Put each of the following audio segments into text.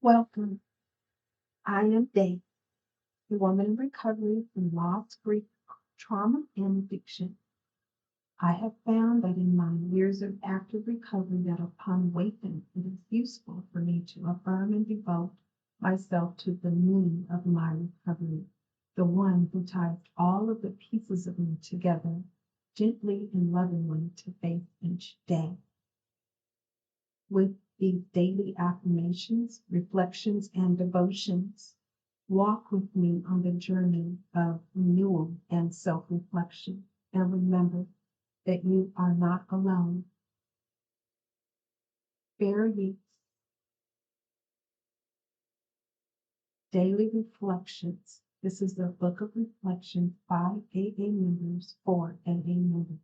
Welcome. I am Dave, a woman in recovery from loss, grief, trauma, and addiction. I have found that in my years of active recovery that upon awakening, it is useful for me to affirm and devote myself to the me of my recovery, the one who ties all of the pieces of me together gently and lovingly to face each day. With these daily affirmations, reflections, and devotions, walk with me on the journey of renewal and self reflection. And remember that you are not alone. Fair Use Daily Reflections. This is the book of reflections by AA members for AA members.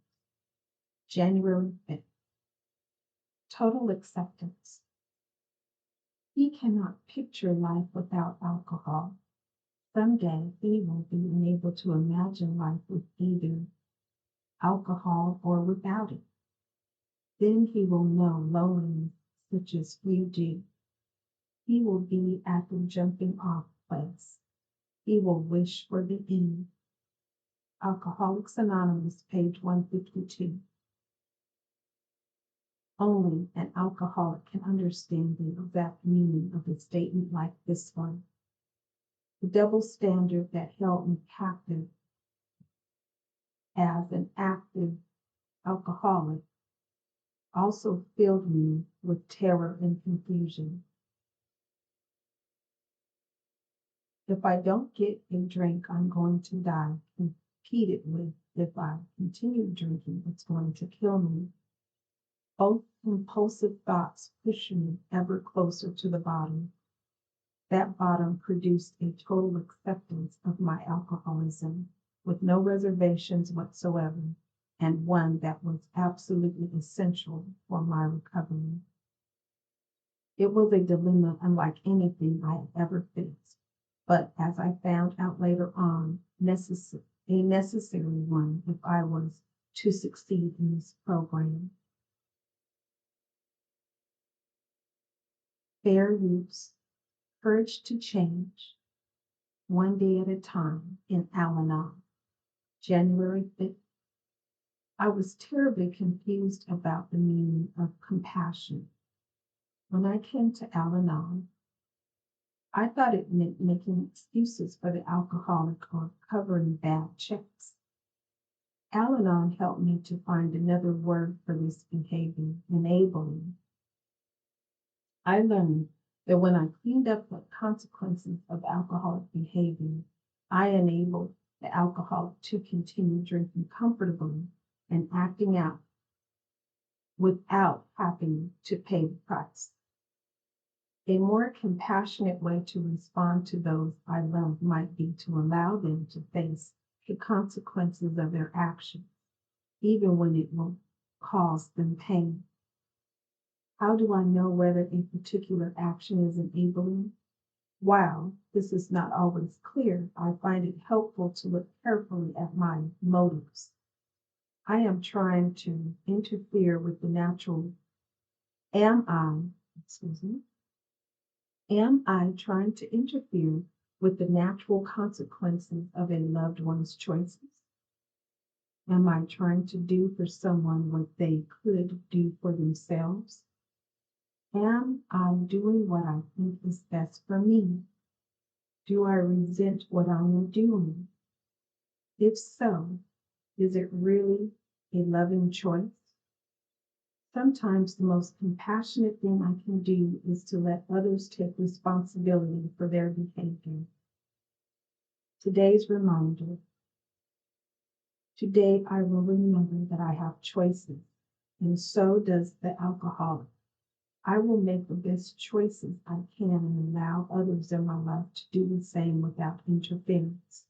January 5th. Total acceptance. He cannot picture life without alcohol. Someday he will be unable to imagine life with either alcohol or without it. Then he will know loneliness such as few do. He will be at the jumping off place. He will wish for the end. Alcoholics Anonymous, page 152. Only an alcoholic can understand the exact meaning of a statement like this one. The double standard that held me captive as an active alcoholic also filled me with terror and confusion. If I don't get a drink, I'm going to die. Competed with, if I continue drinking, it's going to kill me. Both impulsive thoughts push me ever closer to the bottom. That bottom produced a total acceptance of my alcoholism with no reservations whatsoever, and one that was absolutely essential for my recovery. It was a dilemma unlike anything I had ever faced, but as I found out later on, a necessary one if I was to succeed in this program. Fair use, courage to change, one day at a time in Al-Anon, January 5th. I was terribly confused about the meaning of compassion. When I came to Al-Anon, I thought it meant making excuses for the alcoholic or covering bad checks. Al-Anon helped me to find another word for this behavior, enabling. I learned that when I cleaned up the consequences of alcoholic behavior, I enabled the alcoholic to continue drinking comfortably and acting out without having to pay the price. A more compassionate way to respond to those I love might be to allow them to face the consequences of their actions, even when it will cause them pain. How do I know whether a particular action is enabling? While this is not always clear, I find it helpful to look carefully at my motives. I am trying to interfere with the natural. Am I, excuse me, am I trying to interfere with the natural consequences of a loved one's choices? Am I trying to do for someone what they could do for themselves? Am I doing what I think is best for me? Do I resent what I am doing? If so, is it really a loving choice? Sometimes the most compassionate thing I can do is to let others take responsibility for their behavior. Today's reminder. Today I will remember that I have choices, and so does the alcoholic. I will make the best choices I can and allow others in my life to do the same without interference.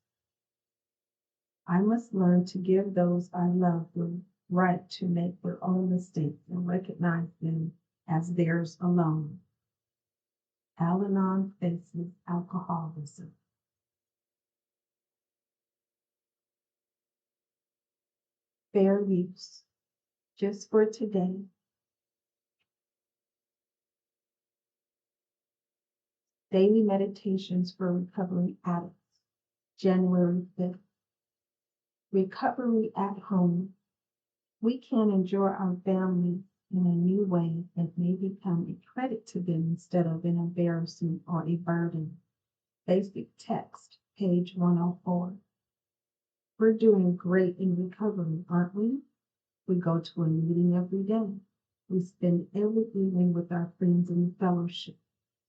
I must learn to give those I love the right to make their own mistakes and recognize them as theirs alone. Al-Anon faces alcoholism. Fair use. Just for today, Daily Meditations for Recovery Addicts, January 5th. Recovery at Home. We can enjoy our family in a new way that may become a credit to them instead of an embarrassment or a burden. Basic text, page 104. We're doing great in recovery, aren't we? We go to a meeting every day. We spend every evening with our friends in the fellowship,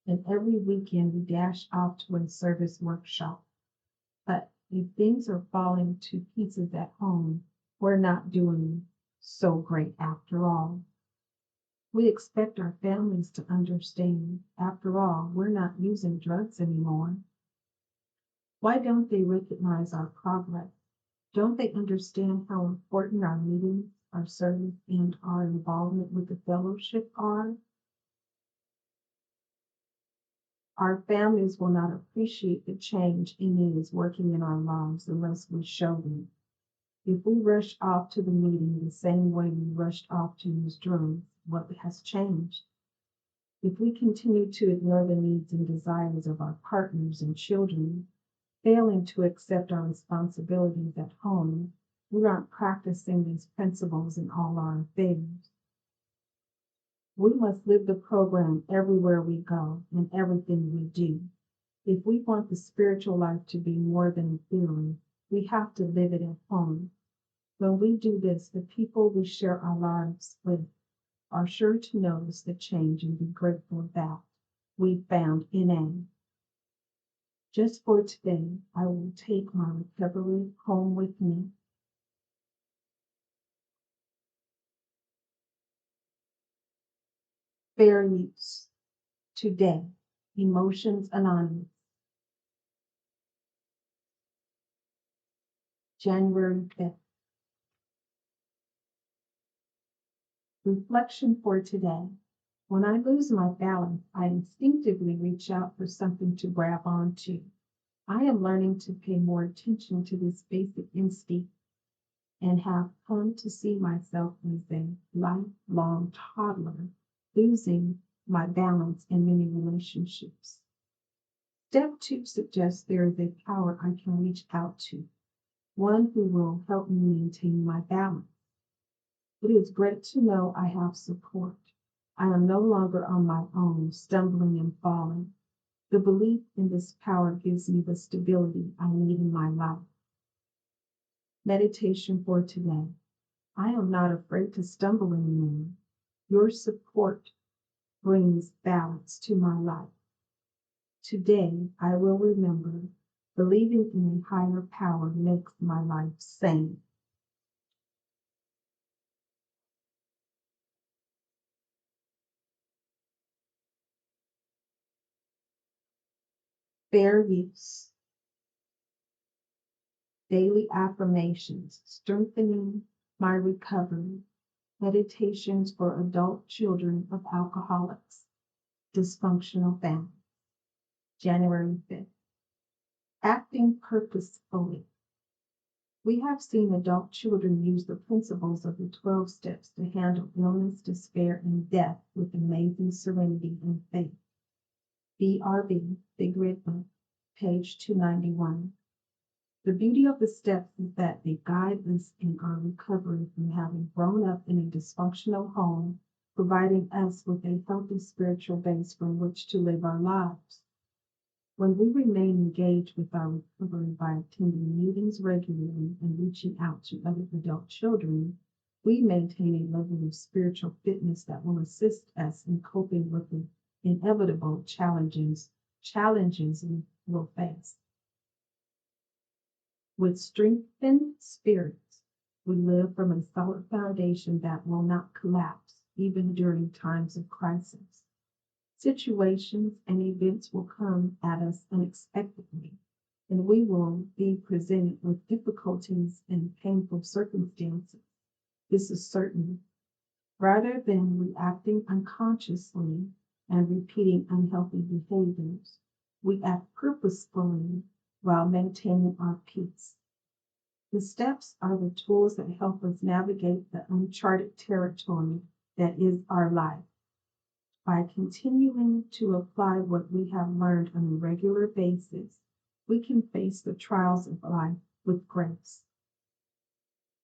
and every weekend we dash off to a service workshop. But if things are falling to pieces at home, we're not doing so great after all. We expect our families to understand. After all, we're not using drugs anymore. Why don't they recognize our progress? Don't they understand how important our meetings, our service, and our involvement with the fellowship are? Our families will not appreciate the change it is working in our lives unless we show them. If we rush off to the meeting the same way we rushed off to use drugs, what has changed? If we continue to ignore the needs and desires of our partners and children, failing to accept our responsibilities at home, we aren't practicing these principles in all our affairs. We must live the program everywhere we go and everything we do. If we want the spiritual life to be more than a theory, we have to live it at home. When we do this, the people we share our lives with are sure to notice the change and be grateful that we found NA. Just for today, I will take my recovery home with me. Fair use. Today, Emotions Anonymous, January 5th. Reflection for today. When I lose my balance, I instinctively reach out for something to grab onto. I am learning to pay more attention to this basic instinct and have come to see myself as a lifelong toddler, losing my balance in many relationships. Step 2 suggests there is a power I can reach out to, one who will help me maintain my balance. It is great to know I have support. I am no longer on my own, stumbling and falling. The belief in this power gives me the stability I need in my life. Meditation for today. I am not afraid to stumble anymore. Your support brings balance to my life. Today, I will remember believing in a higher power makes my life sane. Fair use. Daily affirmations, strengthening my recovery. Meditations for adult children of alcoholics, dysfunctional families. January 5th. Acting purposefully. We have seen adult children use the principles of the 12 steps to handle illness, despair, and death with amazing serenity and faith. BRB, Big Red Book, page 291. The beauty of the steps is that they guide us in our recovery from having grown up in a dysfunctional home, providing us with a healthy spiritual base from which to live our lives. When we remain engaged with our recovery by attending meetings regularly and reaching out to other adult children, we maintain a level of spiritual fitness that will assist us in coping with the inevitable challenges we will face. With strengthened spirits, we live from a solid foundation that will not collapse even during times of crisis. Situations and events will come at us unexpectedly, and we will be presented with difficulties and painful circumstances. This is certain. Rather than reacting unconsciously and repeating unhealthy behaviors, we act purposefully while maintaining our peace. The steps are the tools that help us navigate the uncharted territory that is our life. By continuing to apply what we have learned on a regular basis, we can face the trials of life with grace.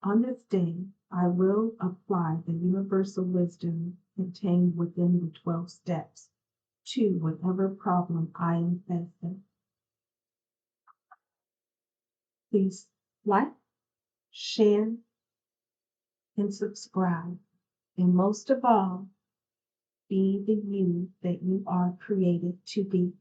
On this day, I will apply the universal wisdom contained within the 12 steps to whatever problem I am facing. Please like, share, and subscribe. And most of all, be the you that you are created to be.